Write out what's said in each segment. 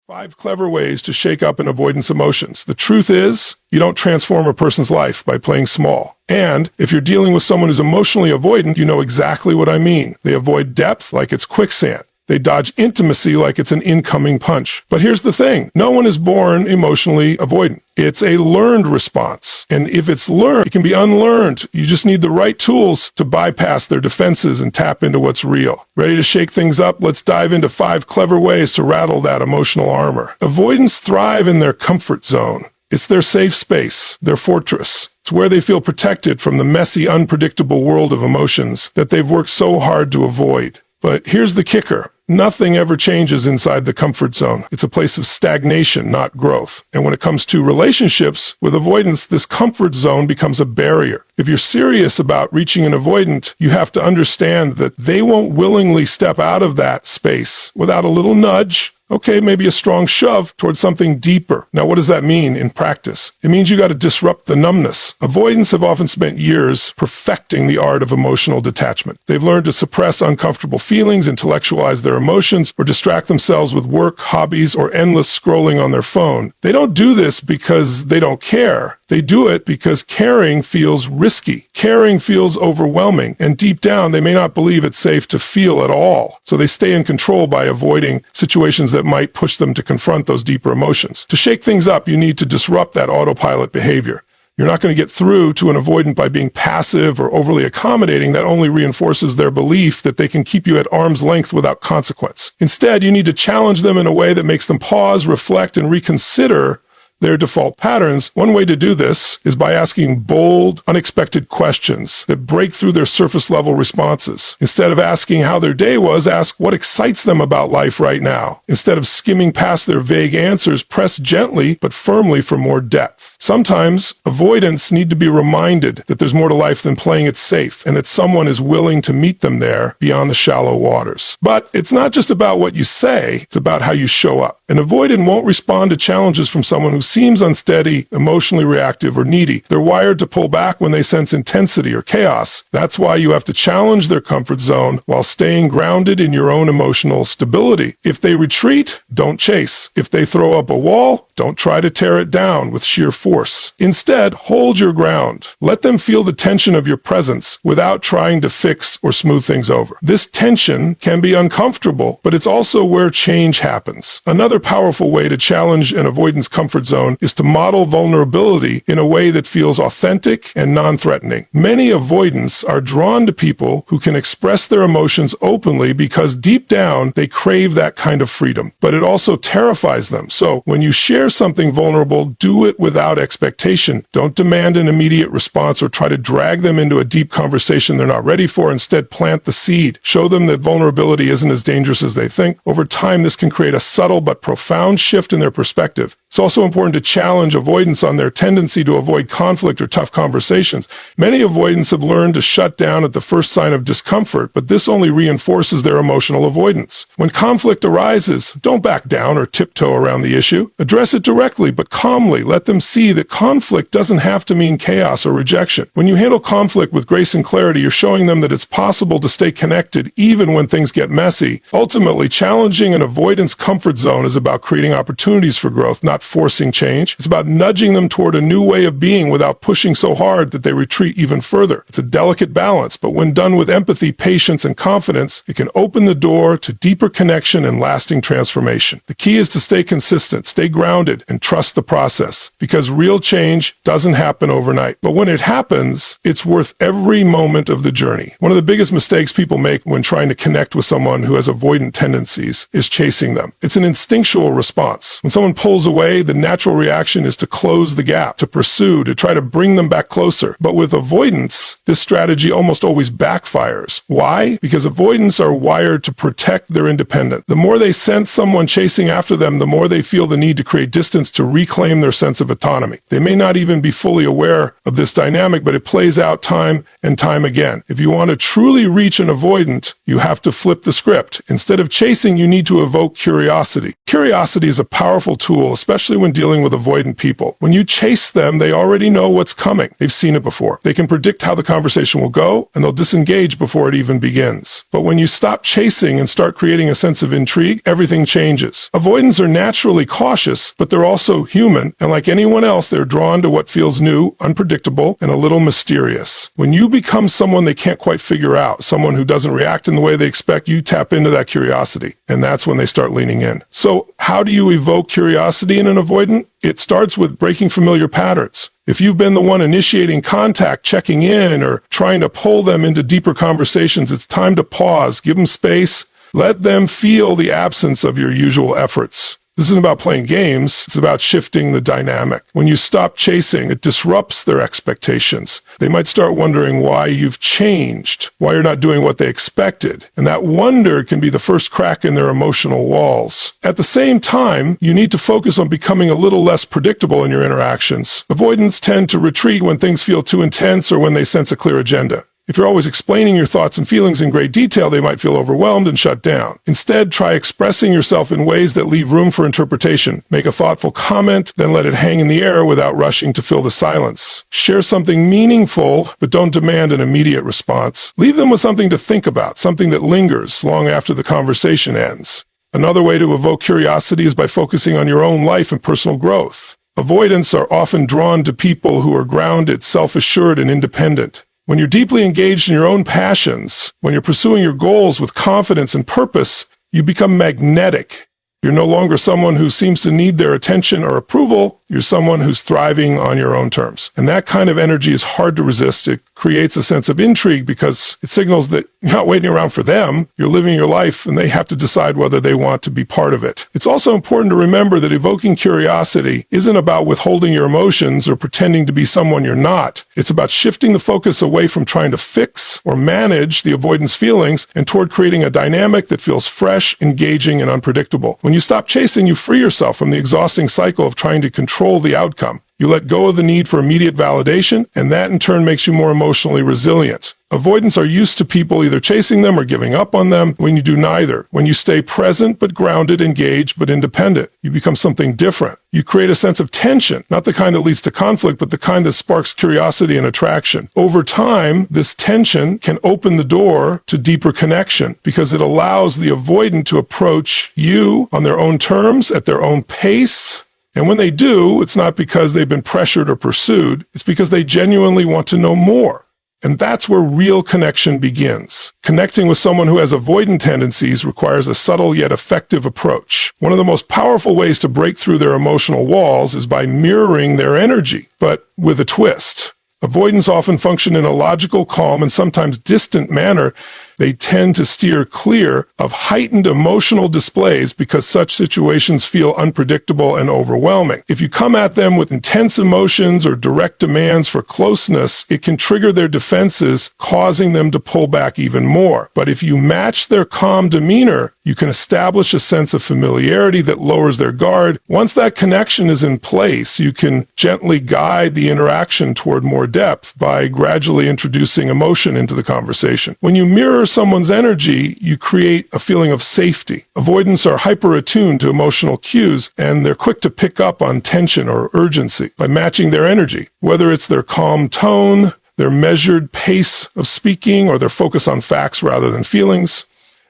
5 clever ways to shake up an avoidance emotions. The truth is, you don't transform a person's life by playing small. And if you're dealing with someone who's emotionally avoidant, you know exactly what I mean. They avoid depth like it's quicksand. They dodge intimacy like it's an incoming punch. But here's the thing. No one is born emotionally avoidant. It's a learned response. And if it's learned, it can be unlearned. You just need the right tools to bypass their defenses and tap into what's real. Ready to shake things up? Let's dive into 5 clever ways to rattle that emotional armor. Avoidants thrive in their comfort zone. It's their safe space, their fortress. It's where they feel protected from the messy, unpredictable world of emotions that they've worked so hard to avoid. But here's the kicker. Nothing ever changes inside the comfort zone. It's a place of stagnation, not growth. And when it comes to relationships with avoidance, this comfort zone becomes a barrier. If you're serious about reaching an avoidant, you have to understand that they won't willingly step out of that space without a little nudge. Okay, maybe a strong shove towards something deeper. Now, what does that mean in practice? It means you got to disrupt the numbness. Avoidants have often spent years perfecting the art of emotional detachment. They've learned to suppress uncomfortable feelings, intellectualize their emotions, or distract themselves with work, hobbies, or endless scrolling on their phone. They don't do this because they don't care. They do it because caring feels risky. Caring feels overwhelming, and deep down, they may not believe it's safe to feel at all. So they stay in control by avoiding situations that might push them to confront those deeper emotions. To shake things up, you need to disrupt that autopilot behavior. You're not going to get through to an avoidant by being passive or overly accommodating. That only reinforces their belief that they can keep you at arm's length without consequence. Instead, you need to challenge them in a way that makes them pause, reflect, and reconsider their default patterns. One way to do this is by asking bold, unexpected questions that break through their surface-level responses. Instead of asking how their day was, ask what excites them about life right now. Instead of skimming past their vague answers, press gently but firmly for more depth. Sometimes, avoidants need to be reminded that there's more to life than playing it safe, and that someone is willing to meet them there beyond the shallow waters. But it's not just about what you say, it's about how you show up. An avoidant won't respond to challenges from someone who seems unsteady, emotionally reactive, or needy. They're wired to pull back when they sense intensity or chaos. That's why you have to challenge their comfort zone while staying grounded in your own emotional stability. If they retreat, don't chase. If they throw up a wall, don't try to tear it down with sheer force. Instead, hold your ground. Let them feel the tension of your presence without trying to fix or smooth things over. This tension can be uncomfortable, but it's also where change happens. Another powerful way to challenge an avoidance comfort zone is to model vulnerability in a way that feels authentic and non-threatening. Many avoidants are drawn to people who can express their emotions openly because deep down they crave that kind of freedom, but it also terrifies them. So when you share something vulnerable, do it without expectation. Don't demand an immediate response or try to drag them into a deep conversation they're not ready for. Instead, plant the seed. Show them that vulnerability isn't as dangerous as they think. Over time, this can create a subtle but profound shift in their perspective. It's also important to challenge avoidants on their tendency to avoid conflict or tough conversations. Many avoidants have learned to shut down at the first sign of discomfort, but this only reinforces their emotional avoidance. When conflict arises, don't back down or tiptoe around the issue. Address it directly, but calmly. Let them see that conflict doesn't have to mean chaos or rejection. When you handle conflict with grace and clarity, you're showing them that it's possible to stay connected even when things get messy. Ultimately, challenging an avoidance comfort zone is about creating opportunities for growth, not forcing change. It's about nudging them toward a new way of being without pushing so hard that they retreat even further. It's a delicate balance, but when done with empathy, patience, and confidence, it can open the door to deeper connection and lasting transformation. The key is to stay consistent, stay grounded, and trust the process, because real change doesn't happen overnight. But when it happens, it's worth every moment of the journey. One of the biggest mistakes people make when trying to connect with someone who has avoidant tendencies is chasing them. It's an instinctual response. When someone pulls away, the natural reaction is to close the gap, to pursue, to try to bring them back closer. But with avoidance, this strategy almost always backfires. Why? Because avoidants are wired to protect their independence. The more they sense someone chasing after them, the more they feel the need to create distance to reclaim their sense of autonomy. They may not even be fully aware of this dynamic, but it plays out time and time again. If you want to truly reach an avoidant, you have to flip the script. Instead of chasing, you need to evoke curiosity. Curiosity is a powerful tool, especially especially when dealing with avoidant people. When you chase them, they already know what's coming. They've seen it before. They can predict how the conversation will go, and they'll disengage before it even begins. But when you stop chasing and start creating a sense of intrigue, everything changes. Avoidants are naturally cautious, but they're also human, and like anyone else, they're drawn to what feels new, unpredictable, and a little mysterious. When you become someone they can't quite figure out, someone who doesn't react in the way they expect, you tap into that curiosity, and that's when they start leaning in. So how do you evoke curiosity in an avoidant? It starts with breaking familiar patterns. If you've been the one initiating contact, checking in, or trying to pull them into deeper conversations, it's time to pause, give them space, let them feel the absence of your usual efforts. This isn't about playing games, it's about shifting the dynamic. When you stop chasing, it disrupts their expectations. They might start wondering why you've changed, why you're not doing what they expected. And that wonder can be the first crack in their emotional walls. At the same time, you need to focus on becoming a little less predictable in your interactions. Avoidants tend to retreat when things feel too intense or when they sense a clear agenda. If you're always explaining your thoughts and feelings in great detail, they might feel overwhelmed and shut down. Instead, try expressing yourself in ways that leave room for interpretation. Make a thoughtful comment, then let it hang in the air without rushing to fill the silence. Share something meaningful, but don't demand an immediate response. Leave them with something to think about, something that lingers long after the conversation ends. Another way to evoke curiosity is by focusing on your own life and personal growth. Avoidants are often drawn to people who are grounded, self-assured, and independent. When you're deeply engaged in your own passions, when you're pursuing your goals with confidence and purpose, you become magnetic. You're no longer someone who seems to need their attention or approval. You're someone who's thriving on your own terms. And that kind of energy is hard to resist. It creates a sense of intrigue because it signals that you're not waiting around for them. You're living your life and they have to decide whether they want to be part of it. It's also important to remember that evoking curiosity isn't about withholding your emotions or pretending to be someone you're not. It's about shifting the focus away from trying to fix or manage the avoidance feelings and toward creating a dynamic that feels fresh, engaging, and unpredictable. When you stop chasing, you free yourself from the exhausting cycle of trying to control the outcome. You let go of the need for immediate validation, and that in turn makes you more emotionally resilient. Avoidants are used to people either chasing them or giving up on them. When you do neither, when you stay present but grounded, engaged but independent, you become something different. You create a sense of tension, not the kind that leads to conflict, but the kind that sparks curiosity and attraction. Over time, this tension can open the door to deeper connection because it allows the avoidant to approach you on their own terms, at their own pace. And when they do, it's not because they've been pressured or pursued, it's because they genuinely want to know more. And that's where real connection begins. Connecting with someone who has avoidant tendencies requires a subtle yet effective approach. One of the most powerful ways to break through their emotional walls is by mirroring their energy, but with a twist. Avoidants often function in a logical, calm, and sometimes distant manner. They tend to steer clear of heightened emotional displays because such situations feel unpredictable and overwhelming. If you come at them with intense emotions or direct demands for closeness, it can trigger their defenses, causing them to pull back even more. But if you match their calm demeanor, you can establish a sense of familiarity that lowers their guard. Once that connection is in place, you can gently guide the interaction toward more depth by gradually introducing emotion into the conversation. When you mirror someone's energy, you create a feeling of safety. Avoidants are hyper-attuned to emotional cues, and they're quick to pick up on tension or urgency by matching their energy, whether it's their calm tone, their measured pace of speaking, or their focus on facts rather than feelings.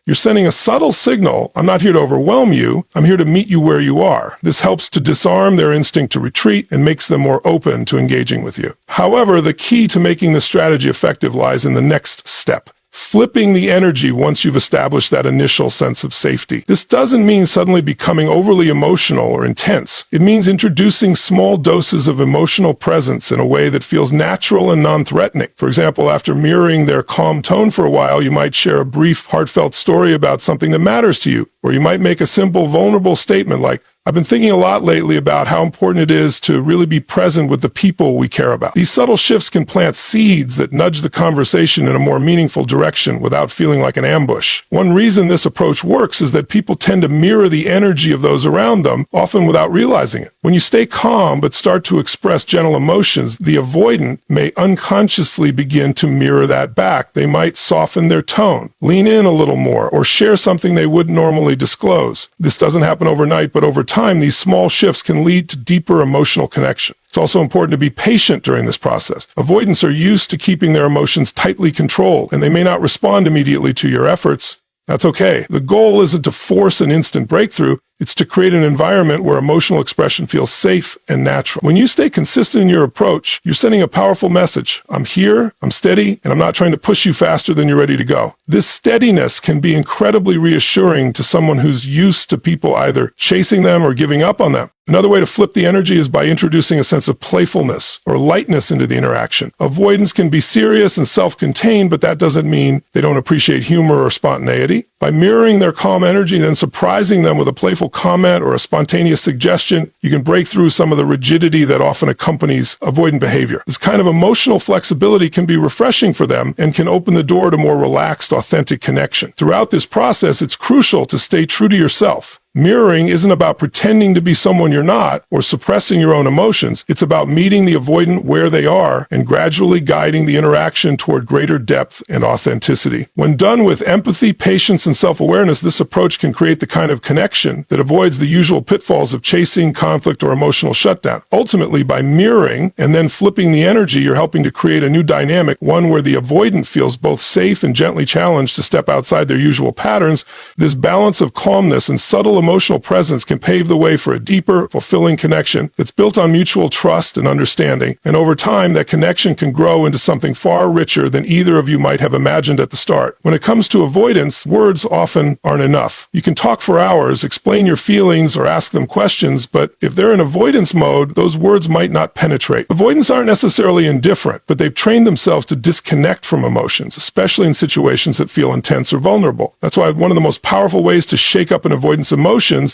You're sending a subtle signal. I'm not here to overwhelm you. I'm here to meet you where you are. This helps to disarm their instinct to retreat and makes them more open to engaging with you. However, the key to making this strategy effective lies in the next step. Flipping the energy once you've established that initial sense of safety. This doesn't mean suddenly becoming overly emotional or intense. It means introducing small doses of emotional presence in a way that feels natural and non-threatening. For example, after mirroring their calm tone for a while, you might share a brief, heartfelt story about something that matters to you, or you might make a simple, vulnerable statement like, I've been thinking a lot lately about how important it is to really be present with the people we care about. These subtle shifts can plant seeds that nudge the conversation in a more meaningful direction without feeling like an ambush. One reason this approach works is that people tend to mirror the energy of those around them, often without realizing it. When you stay calm but start to express gentle emotions, the avoidant may unconsciously begin to mirror that back. They might soften their tone, lean in a little more, or share something they wouldn't normally disclose. This doesn't happen overnight, but over time, time, these small shifts can lead to deeper emotional connection. It's also important to be patient during this process. Avoidants are used to keeping their emotions tightly controlled, and they may not respond immediately to your efforts. That's okay. The goal isn't to force an instant breakthrough. It's to create an environment where emotional expression feels safe and natural. When you stay consistent in your approach, you're sending a powerful message. I'm here, I'm steady, and I'm not trying to push you faster than you're ready to go. This steadiness can be incredibly reassuring to someone who's used to people either chasing them or giving up on them. Another way to flip the energy is by introducing a sense of playfulness or lightness into the interaction. Avoidance can be serious and self-contained, but that doesn't mean they don't appreciate humor or spontaneity. By mirroring their calm energy and then surprising them with a playful comment or a spontaneous suggestion, you can break through some of the rigidity that often accompanies avoidant behavior. This kind of emotional flexibility can be refreshing for them and can open the door to more relaxed, authentic connection. Throughout this process, it's crucial to stay true to yourself. Mirroring isn't about pretending to be someone you're not or suppressing your own emotions. It's about meeting the avoidant where they are and gradually guiding the interaction toward greater depth and authenticity. When done with empathy, patience, and self-awareness, this approach can create the kind of connection that avoids the usual pitfalls of chasing, conflict, or emotional shutdown. Ultimately, by mirroring and then flipping the energy, you're helping to create a new dynamic, one where the avoidant feels both safe and gently challenged to step outside their usual patterns. This balance of calmness and subtle emotional presence can pave the way for a deeper, fulfilling connection that's built on mutual trust and understanding. And over time, that connection can grow into something far richer than either of you might have imagined at the start. When it comes to avoidance, words often aren't enough. You can talk for hours, explain your feelings, or ask them questions, but if they're in avoidance mode, those words might not penetrate. Avoidants aren't necessarily indifferent, but they've trained themselves to disconnect from emotions, especially in situations that feel intense or vulnerable. That's why one of the most powerful ways to shake up an avoidance emotions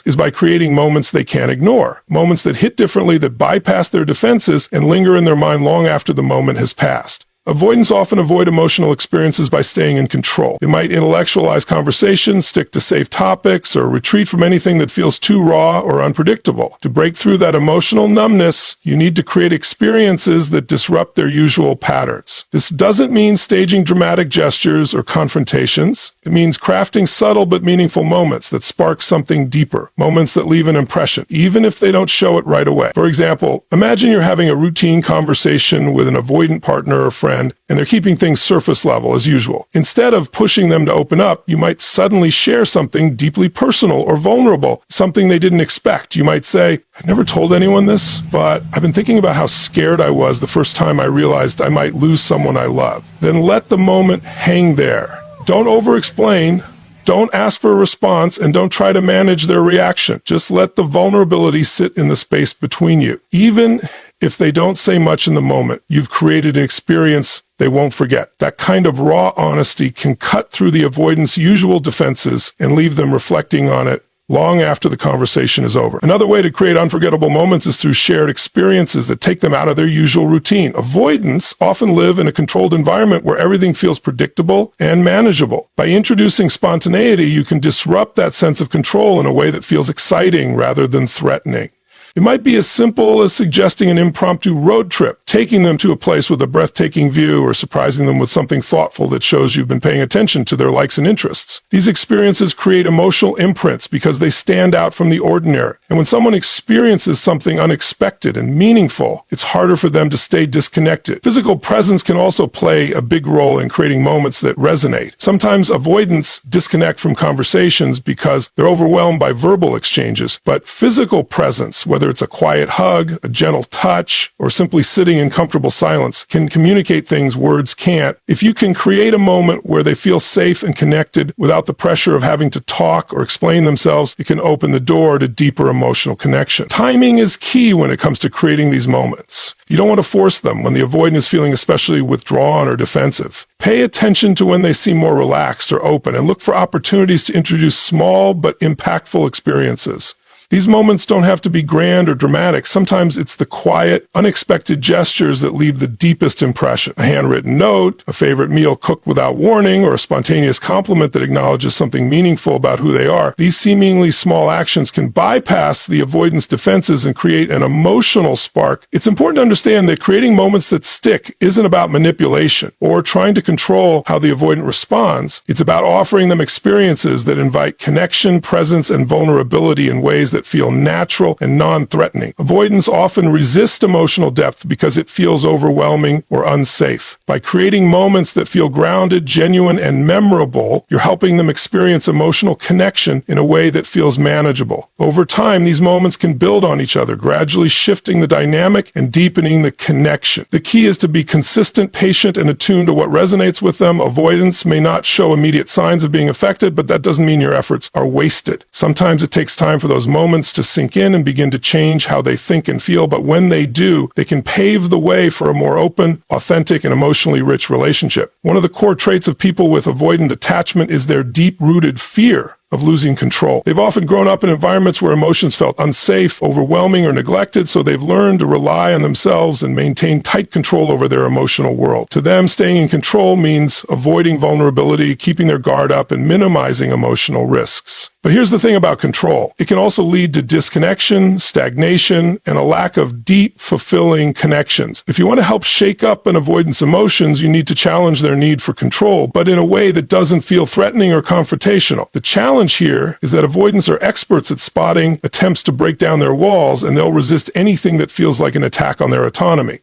is by creating moments they can't ignore, moments that hit differently, that bypass their defenses and linger in their mind long after the moment has passed. Avoidants often avoid emotional experiences by staying in control. They might intellectualize conversations, stick to safe topics, or retreat from anything that feels too raw or unpredictable. To break through that emotional numbness, you need to create experiences that disrupt their usual patterns. This doesn't mean staging dramatic gestures or confrontations. It means crafting subtle but meaningful moments that spark something deeper, moments that leave an impression, even if they don't show it right away. For example, imagine you're having a routine conversation with an avoidant partner or friend, and they're keeping things surface level as usual. Instead of pushing them to open up, you might suddenly share something deeply personal or vulnerable, something they didn't expect. You might say, "I've never told anyone this, but I've been thinking about how scared I was the first time I realized I might lose someone I love." Then let the moment hang there. Don't over-explain. Don't ask for a response, and don't try to manage their reaction. Just let the vulnerability sit in the space between you. Even if they don't say much in the moment, you've created an experience they won't forget. That kind of raw honesty can cut through the avoidant's usual defenses and leave them reflecting on it long after the conversation is over. Another way to create unforgettable moments is through shared experiences that take them out of their usual routine. Avoidants often live in a controlled environment where everything feels predictable and manageable. By introducing spontaneity, you can disrupt that sense of control in a way that feels exciting rather than threatening. It might be as simple as suggesting an impromptu road trip, taking them to a place with a breathtaking view, or surprising them with something thoughtful that shows you've been paying attention to their likes and interests. These experiences create emotional imprints because they stand out from the ordinary. And when someone experiences something unexpected and meaningful, it's harder for them to stay disconnected. Physical presence can also play a big role in creating moments that resonate. Sometimes avoidants disconnect from conversations because they're overwhelmed by verbal exchanges, but physical presence, whether it's a quiet hug, a gentle touch, or simply sitting in comfortable silence, can communicate things words can't. If you can create a moment where they feel safe and connected without the pressure of having to talk or explain themselves, it can open the door to deeper emotional connection. Timing is key when it comes to creating these moments. You don't want to force them when the avoidant is feeling especially withdrawn or defensive. Pay attention to when they seem more relaxed or open, and look for opportunities to introduce small but impactful experiences. These moments don't have to be grand or dramatic. Sometimes it's the quiet, unexpected gestures that leave the deepest impression. A handwritten note, a favorite meal cooked without warning, or a spontaneous compliment that acknowledges something meaningful about who they are. These seemingly small actions can bypass the avoidance defenses and create an emotional spark. It's important to understand that creating moments that stick isn't about manipulation or trying to control how the avoidant responds. It's about offering them experiences that invite connection, presence, and vulnerability in ways that feel natural and non-threatening. Avoidants often resist emotional depth because it feels overwhelming or unsafe. By creating moments that feel grounded, genuine, and memorable, you're helping them experience emotional connection in a way that feels manageable. Over time, these moments can build on each other, gradually shifting the dynamic and deepening the connection. The key is to be consistent, patient, and attuned to what resonates with them. Avoidance may not show immediate signs of being affected, but that doesn't mean your efforts are wasted. Sometimes it takes time for those moments to sink in and begin to change how they think and feel, but when they do, they can pave the way for a more open, authentic, and emotionally rich relationship. One of the core traits of people with avoidant attachment is their deep-rooted fear of losing control. They've often grown up in environments where emotions felt unsafe, overwhelming, or neglected, so they've learned to rely on themselves and maintain tight control over their emotional world. To them, staying in control means avoiding vulnerability, keeping their guard up, and minimizing emotional risks. But here's the thing about control. It can also lead to disconnection, stagnation, and a lack of deep, fulfilling connections. If you want to help shake up an avoidance emotions, you need to challenge their need for control, but in a way that doesn't feel threatening or confrontational. The challenge here is that avoidants are experts at spotting attempts to break down their walls, and they'll resist anything that feels like an attack on their autonomy.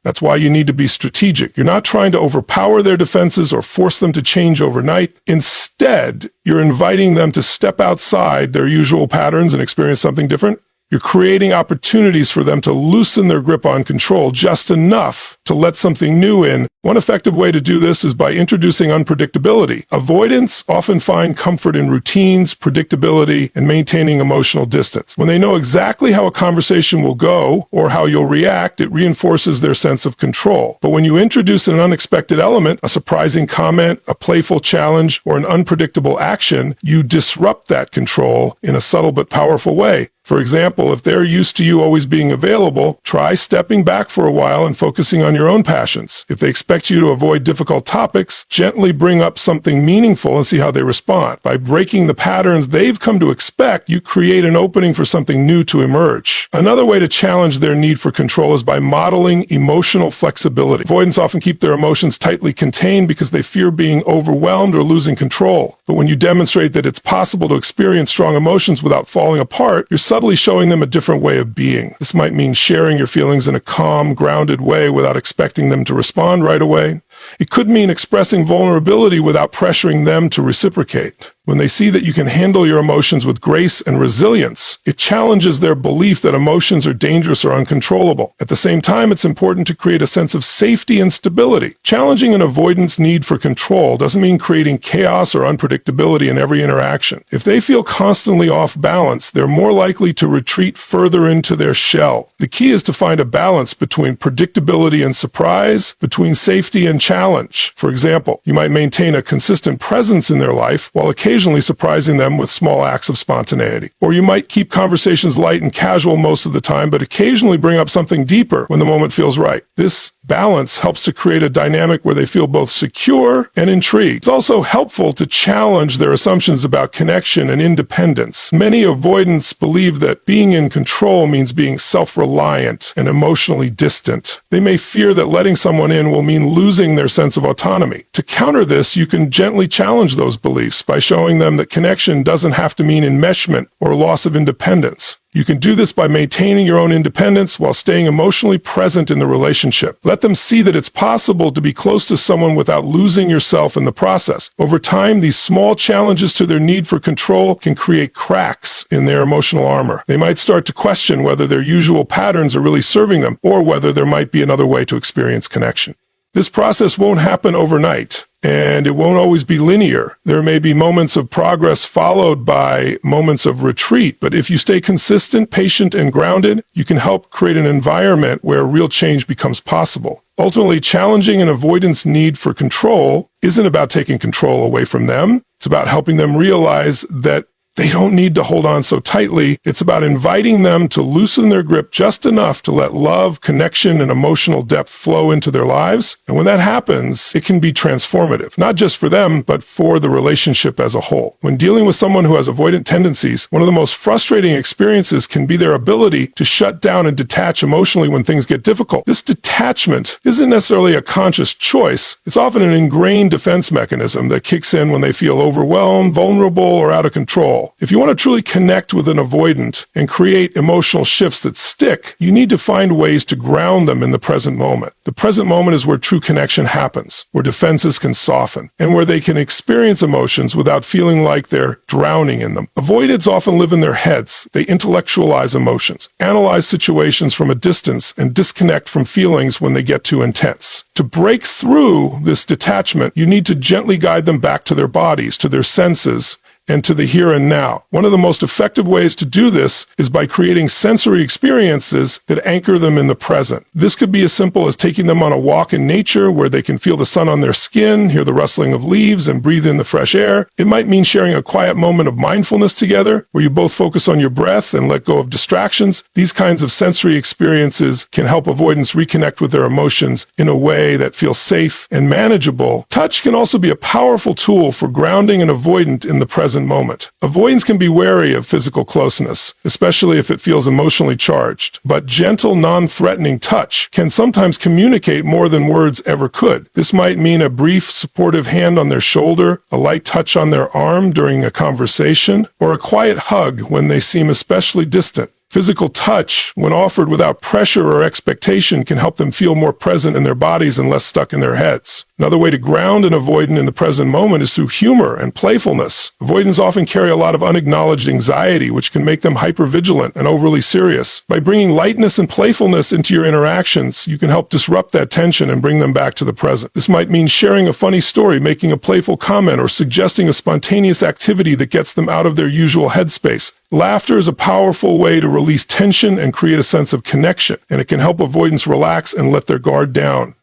That's why you need to be strategic. You're not trying to overpower their defenses or force them to change overnight. Instead, you're inviting them to step outside their usual patterns and experience something different. You're creating opportunities for them to loosen their grip on control just enough to let something new in. One effective way to do this is by introducing unpredictability. Avoidants often find comfort in routines, predictability, and maintaining emotional distance. When they know exactly how a conversation will go or how you'll react, it reinforces their sense of control. But when you introduce an unexpected element, a surprising comment, a playful challenge, or an unpredictable action, you disrupt that control in a subtle but powerful way. For example, if they're used to you always being available, try stepping back for a while and focusing on your own passions. If they expect you to avoid difficult topics, gently bring up something meaningful and see how they respond. By breaking the patterns they've come to expect, you create an opening for something new to emerge. Another way to challenge their need for control is by modeling emotional flexibility. Avoidants often keep their emotions tightly contained because they fear being overwhelmed or losing control. But when you demonstrate that it's possible to experience strong emotions without falling apart, you're subtly showing them a different way of being. This might mean sharing your feelings in a calm, grounded way without expecting them to respond right away. It could mean expressing vulnerability without pressuring them to reciprocate. When they see that you can handle your emotions with grace and resilience, it challenges their belief that emotions are dangerous or uncontrollable. At the same time, it's important to create a sense of safety and stability. Challenging an avoidance need for control doesn't mean creating chaos or unpredictability in every interaction. If they feel constantly off balance, they're more likely to retreat further into their shell. The key is to find a balance between predictability and surprise, between safety and challenge. For example, you might maintain a consistent presence in their life while occasionally surprising them with small acts of spontaneity. Or you might keep conversations light and casual most of the time, but occasionally bring up something deeper when the moment feels right. This balance helps to create a dynamic where they feel both secure and intrigued. It's also helpful to challenge their assumptions about connection and independence. Many avoidants believe that being in control means being self-reliant and emotionally distant. They may fear that letting someone in will mean losing their sense of autonomy. To counter this, you can gently challenge those beliefs by showing them that connection doesn't have to mean enmeshment or loss of independence. You can do this by maintaining your own independence while staying emotionally present in the relationship. Let them see that it's possible to be close to someone without losing yourself in the process. Over time, these small challenges to their need for control can create cracks in their emotional armor. They might start to question whether their usual patterns are really serving them or whether there might be another way to experience connection. This process won't happen overnight, and it won't always be linear. There may be moments of progress followed by moments of retreat, but if you stay consistent, patient, and grounded, you can help create an environment where real change becomes possible. Ultimately, challenging an avoidance need for control isn't about taking control away from them. It's about helping them realize that they don't need to hold on so tightly. It's about inviting them to loosen their grip just enough to let love, connection, and emotional depth flow into their lives. And when that happens, it can be transformative, not just for them, but for the relationship as a whole. When dealing with someone who has avoidant tendencies, one of the most frustrating experiences can be their ability to shut down and detach emotionally when things get difficult. This detachment isn't necessarily a conscious choice. It's often an ingrained defense mechanism that kicks in when they feel overwhelmed, vulnerable, or out of control. control. If you want to truly connect with an avoidant and create emotional shifts that stick, you need to find ways to ground them in the present moment. The present moment is where true connection happens, where defenses can soften, and where they can experience emotions without feeling like they're drowning in them. Avoidants often live in their heads. They intellectualize emotions, analyze situations from a distance, and disconnect from feelings when they get too intense. To break through this detachment, you need to gently guide them back to their bodies, to their senses, and to the here and now. One of the most effective ways to do this is by creating sensory experiences that anchor them in the present. This could be as simple as taking them on a walk in nature where they can feel the sun on their skin, hear the rustling of leaves, and breathe in the fresh air. It might mean sharing a quiet moment of mindfulness together where you both focus on your breath and let go of distractions. These kinds of sensory experiences can help avoidants reconnect with their emotions in a way that feels safe and manageable. Touch can also be a powerful tool for grounding an avoidant in the present moment. Avoidants can be wary of physical closeness, especially if it feels emotionally charged. But gentle, non-threatening touch can sometimes communicate more than words ever could. This might mean a brief, supportive hand on their shoulder, a light touch on their arm during a conversation, or a quiet hug when they seem especially distant. Physical touch, when offered without pressure or expectation, can help them feel more present in their bodies and less stuck in their heads. Another way to ground an avoidant in the present moment is through humor and playfulness. Avoidants often carry a lot of unacknowledged anxiety, which can make them hypervigilant and overly serious. By bringing lightness and playfulness into your interactions, you can help disrupt that tension and bring them back to the present. This might mean sharing a funny story, making a playful comment, or suggesting a spontaneous activity that gets them out of their usual headspace. Laughter is a powerful way to release tension and create a sense of connection, and it can help avoidants relax and let their guard down.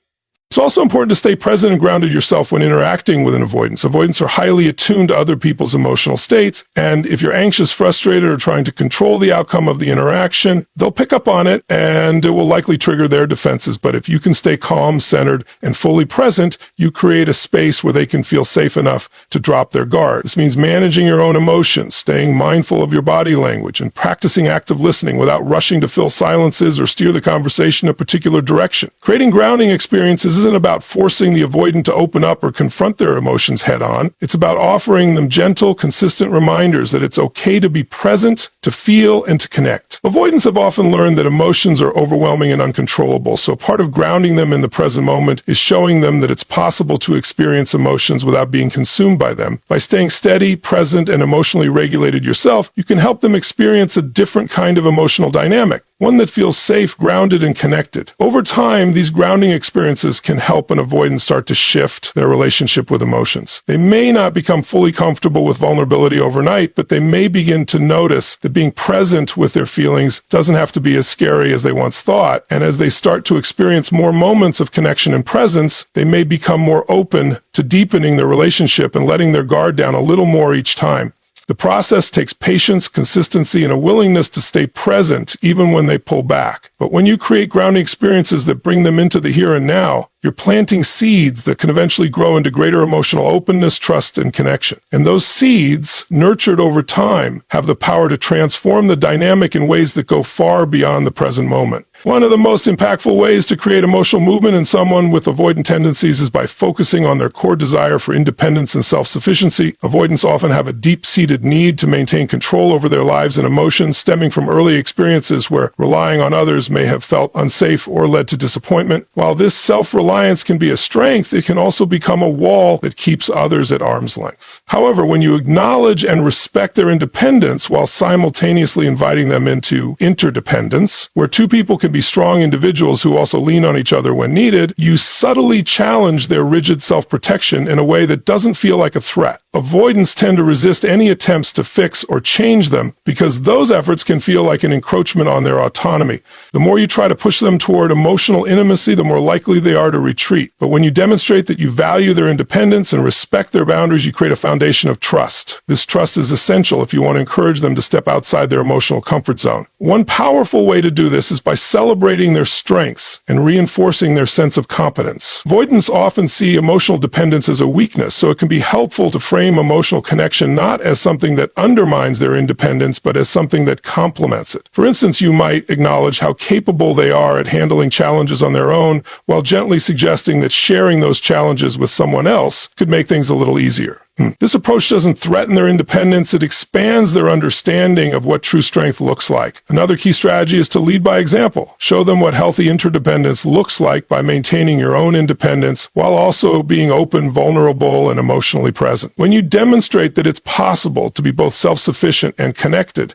It's also important to stay present and grounded yourself when interacting with an avoidance. Avoidants are highly attuned to other people's emotional states, and if you're anxious, frustrated, or trying to control the outcome of the interaction, they'll pick up on it, and it will likely trigger their defenses. But if you can stay calm, centered, and fully present, you create a space where they can feel safe enough to drop their guard. This means managing your own emotions, staying mindful of your body language, and practicing active listening without rushing to fill silences or steer the conversation in a particular direction. Creating grounding experiences isn't about forcing the avoidant to open up or confront their emotions head on. It's about offering them gentle, consistent reminders that it's okay to be present, to feel, and to connect. Avoidants have often learned that emotions are overwhelming and uncontrollable, so part of grounding them in the present moment is showing them that it's possible to experience emotions without being consumed by them. By staying steady, present, and emotionally regulated yourself, you can help them experience a different kind of emotional dynamic, one that feels safe, grounded, and connected. Over time, these grounding experiences can help an avoidant start to shift their relationship with emotions. They may not become fully comfortable with vulnerability overnight, but they may begin to notice that being present with their feelings doesn't have to be as scary as they once thought. And as they start to experience more moments of connection and presence, they may become more open to deepening their relationship and letting their guard down a little more each time. The process takes patience, consistency, and a willingness to stay present even when they pull back. But when you create grounding experiences that bring them into the here and now, you're planting seeds that can eventually grow into greater emotional openness, trust, and connection. And those seeds, nurtured over time, have the power to transform the dynamic in ways that go far beyond the present moment. One of the most impactful ways to create emotional movement in someone with avoidant tendencies is by focusing on their core desire for independence and self-sufficiency. Avoidants often have a deep-seated need to maintain control over their lives and emotions, stemming from early experiences where relying on others may have felt unsafe or led to disappointment. While this self-reliance can be a strength, it can also become a wall that keeps others at arm's length. However, when you acknowledge and respect their independence while simultaneously inviting them into interdependence, where two people can be strong individuals who also lean on each other when needed, you subtly challenge their rigid self-protection in a way that doesn't feel like a threat. Avoidants tend to resist any attempts to fix or change them because those efforts can feel like an encroachment on their autonomy. The more you try to push them toward emotional intimacy, the more likely they are to retreat. But when you demonstrate that you value their independence and respect their boundaries, you create a foundation of trust. This trust is essential if you want to encourage them to step outside their emotional comfort zone. One powerful way to do this is by celebrating their strengths and reinforcing their sense of competence. Avoidants often see emotional dependence as a weakness, so it can be helpful to frame emotional connection not as something that undermines their independence, but as something that complements it. For instance, you might acknowledge how capable they are at handling challenges on their own, while gently suggesting that sharing those challenges with someone else could make things a little easier. This approach doesn't threaten their independence, it expands their understanding of what true strength looks like. Another key strategy is to lead by example. Show them what healthy interdependence looks like by maintaining your own independence while also being open, vulnerable, and emotionally present. When you demonstrate that it's possible to be both self-sufficient and connected,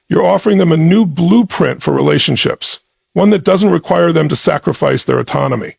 you're offering them a new blueprint for relationships, one that doesn't require them to sacrifice their autonomy.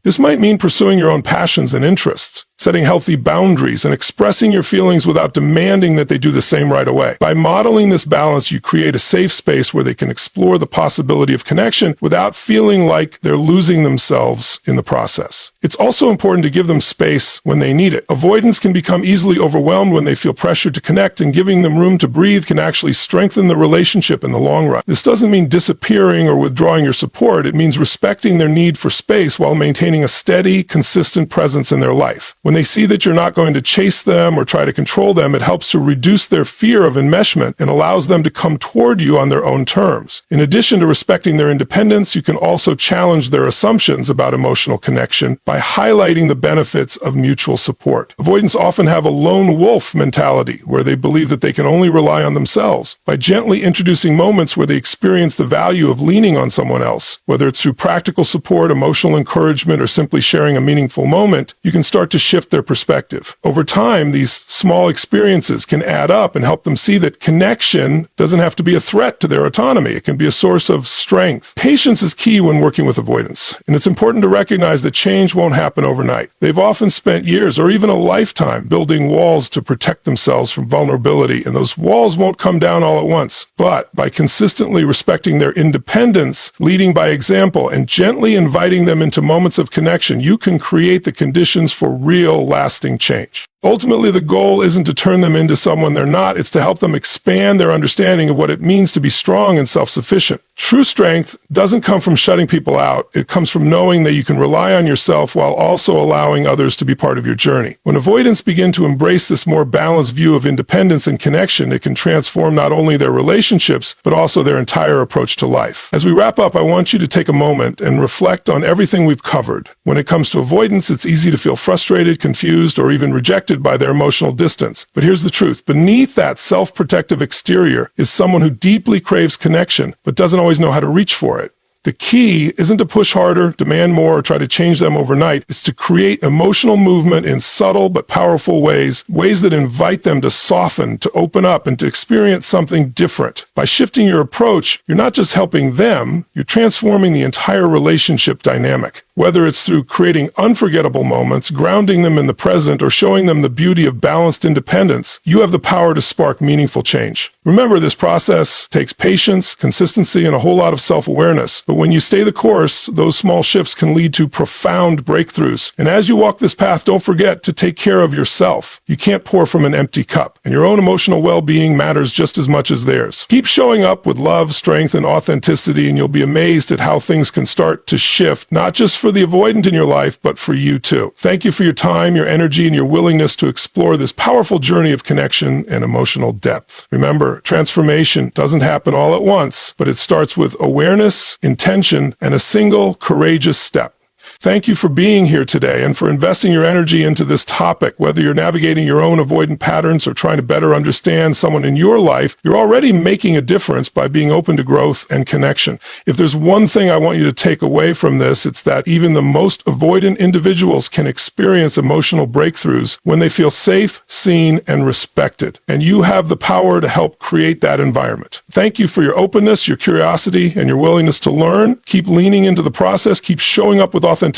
This might mean pursuing your own passions and interests, setting healthy boundaries, and expressing your feelings without demanding that they do the same right away. By modeling this balance, you create a safe space where they can explore the possibility of connection without feeling like they're losing themselves in the process. It's also important to give them space when they need it. Avoidance can become easily overwhelmed when they feel pressured to connect, and giving them room to breathe can actually strengthen the relationship in the long run. This doesn't mean disappearing or withdrawing your support. It means respecting their need for space while maintaining a steady, consistent presence in their life. When they see that you're not going to chase them or try to control them, it helps to reduce their fear of enmeshment and allows them to come toward you on their own terms. In addition to respecting their independence, you can also challenge their assumptions about emotional connection by highlighting the benefits of mutual support. Avoidants often have a lone wolf mentality where they believe that they can only rely on themselves. By gently introducing moments where they experience the value of leaning on someone else, whether it's through practical support, emotional encouragement, or simply sharing a meaningful moment, you can start to shift their perspective. Over time, these small experiences can add up and help them see that connection doesn't have to be a threat to their autonomy. It can be a source of strength. Patience is key when working with avoidance, and it's important to recognize that change won't happen overnight. They've often spent years or even a lifetime building walls to protect themselves from vulnerability, and those walls won't come down all at once. But by consistently respecting their independence, leading by example, and gently inviting them into moments of connection, you can create the conditions for real, lasting change. Ultimately, the goal isn't to turn them into someone they're not. It's to help them expand their understanding of what it means to be strong and self-sufficient. True strength doesn't come from shutting people out. It comes from knowing that you can rely on yourself while also allowing others to be part of your journey. When avoidants begin to embrace this more balanced view of independence and connection, it can transform not only their relationships, but also their entire approach to life. As we wrap up, I want you to take a moment and reflect on everything we've covered. When it comes to avoidance, it's easy to feel frustrated, confused, or even rejected by their emotional distance. But here's the truth. Beneath that self-protective exterior is someone who deeply craves connection, but doesn't always know how to reach for it. The key isn't to push harder, demand more, or try to change them overnight. It's to create emotional movement in subtle but powerful ways that invite them to soften, to open up, and to experience something different. By shifting your approach, you're not just helping them, you're transforming the entire relationship dynamic. Whether it's through creating unforgettable moments, grounding them in the present, or showing them the beauty of balanced independence, you have the power to spark meaningful change. Remember, this process takes patience, consistency, and a whole lot of self-awareness. But when you stay the course, those small shifts can lead to profound breakthroughs. And as you walk this path, don't forget to take care of yourself. You can't pour from an empty cup, and your own emotional well-being matters just as much as theirs. Keep showing up with love, strength, and authenticity, and you'll be amazed at how things can start to shift, not just for the avoidant in your life, but for you too. Thank you for your time, your energy, and your willingness to explore this powerful journey of connection and emotional depth. Remember, transformation doesn't happen all at once, but it starts with awareness, intention, and a single courageous step. Thank you for being here today and for investing your energy into this topic. Whether you're navigating your own avoidant patterns or trying to better understand someone in your life, you're already making a difference by being open to growth and connection. If there's one thing I want you to take away from this, it's that even the most avoidant individuals can experience emotional breakthroughs when they feel safe, seen, and respected. And you have the power to help create that environment. Thank you for your openness, your curiosity, and your willingness to learn. Keep leaning into the process, keep showing up with authenticity,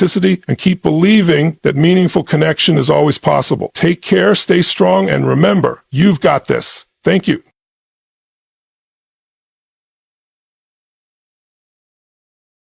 and keep believing that meaningful connection is always possible. Take care, stay strong, and remember, you've got this. Thank you.